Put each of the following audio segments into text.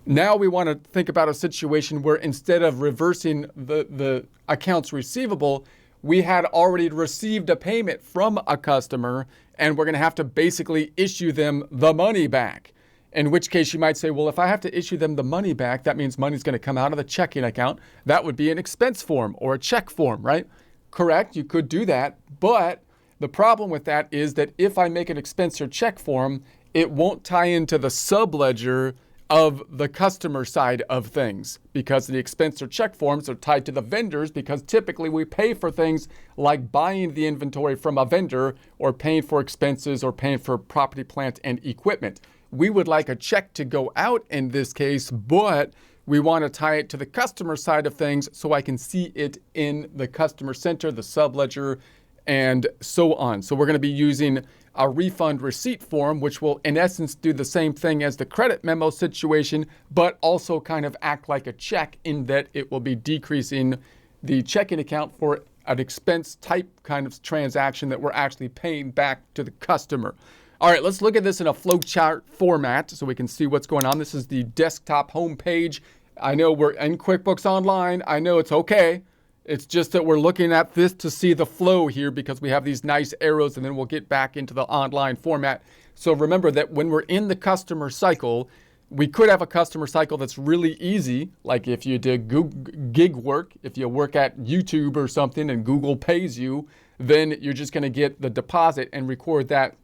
Now we want to think about a situation where instead of reversing the accounts receivable, we had already received a payment from a customer and we're going to have to basically issue them the money back. In which case you might say, well, if I have to issue them the money back, that means money's going to come out of the checking account. That would be an expense form or a check form, right? Correct, you could do that. But the problem with that is that if I make an expense or check form, it won't tie into the subledger of the customer side of things because the expense or check forms are tied to the vendors, because typically we pay for things like buying the inventory from a vendor or paying for expenses or paying for property, plant, and equipment. We would like a check to go out in this case, but we want to tie it to the customer side of things so I can see it in the customer center, the subledger, and so on. So we're going to be using a refund receipt form, which will in essence do the same thing as the credit memo situation, but also kind of act like a check in that it will be decreasing the checking account for an expense type kind of transaction that we're actually paying back to the customer. All right, let's look at this in a flowchart format so we can see what's going on. This is the desktop home page. I know we're in QuickBooks Online. I know it's okay. It's just that we're looking at this to see the flow here because we have these nice arrows, and then we'll get back into the online format. So remember that when we're in the customer cycle, we could have a customer cycle that's really easy, like if you did gig work, if you work at YouTube or something and Google pays you, then you're just going to get the deposit and record that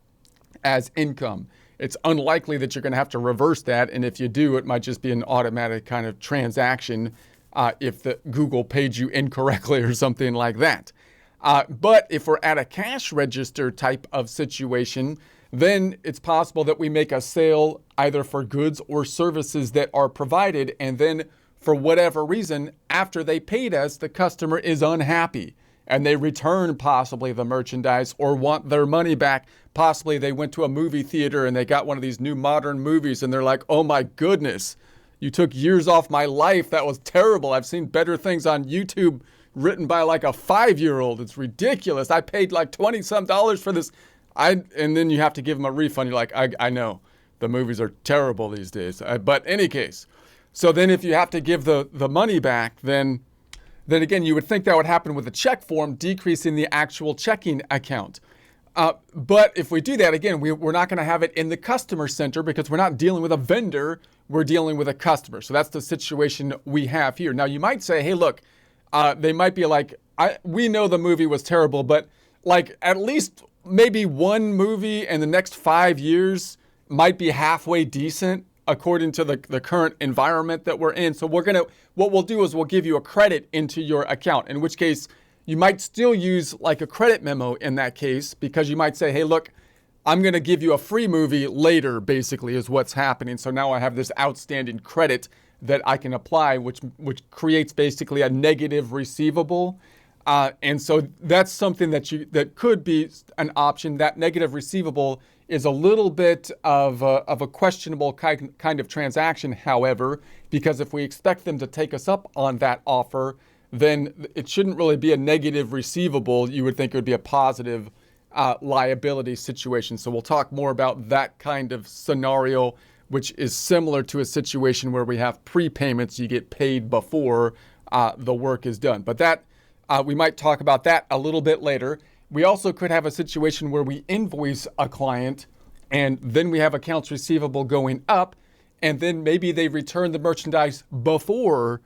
as income. It's unlikely that you're going to have to reverse that, and if you do, it might just be an automatic kind of transaction if the Google paid you incorrectly or something like that. But if we're at a cash register type of situation, then it's possible that we make a sale either for goods or services that are provided, and then for whatever reason, after they paid us, the customer is unhappy and they return possibly the merchandise or want their money back. Possibly they went to a movie theater and they got one of these new modern movies and they're like, oh my goodness, you took years off my life. That was terrible. I've seen better things on YouTube written by like a 5-year-old. It's ridiculous. I paid like $20 some for this. And then you have to give them a refund. You're like, I know the movies are terrible these days. But in any case, so then if you have to give the money back, then again, you would think that would happen with a check form, decreasing the actual checking account. But if we do that, again, we're not going to have it in the customer center because we're not dealing with a vendor, we're dealing with a customer. So that's the situation we have here. Now, you might say, hey, look, they might be like, we know the movie was terrible, but like at least maybe one movie in the next 5 years might be halfway decent according to the current environment that we're in. So what we'll do is we'll give you a credit into your account, in which case you might still use like a credit memo in that case, because you might say, hey, look, I'm going to give you a free movie later, basically, is what's happening. So now I have this outstanding credit that I can apply, which creates basically a negative receivable. And so that's something that could be an option. That negative receivable is a little bit of a questionable kind of transaction, however, because if we expect them to take us up on that offer, then it shouldn't really be a negative receivable. You would think it would be a positive liability situation. So we'll talk more about that kind of scenario, which is similar to a situation where we have prepayments. You get paid before the work is done. But that we might talk about that a little bit later. We also could have a situation where we invoice a client and then we have accounts receivable going up, and then maybe they return the merchandise before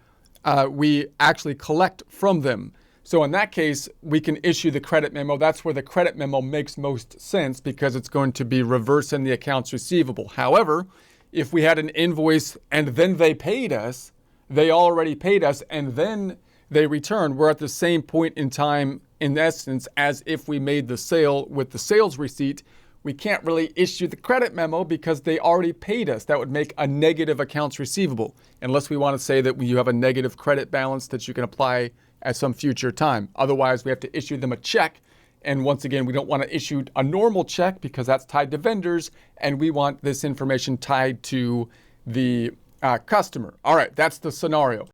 we actually collect from them. So in that case, we can issue the credit memo. That's where the credit memo makes most sense because it's going to be reversing the accounts receivable. However, if we had an invoice and then they paid us, they already paid us, and then they return, we're at the same point in time, in essence, as if we made the sale with the sales receipt. We can't really issue the credit memo because they already paid us. That would make a negative accounts receivable, unless we want to say that you have a negative credit balance that you can apply at some future time. Otherwise, we have to issue them a check. And once again, we don't want to issue a normal check because that's tied to vendors, and we want this information tied to the customer. All right, that's the scenario.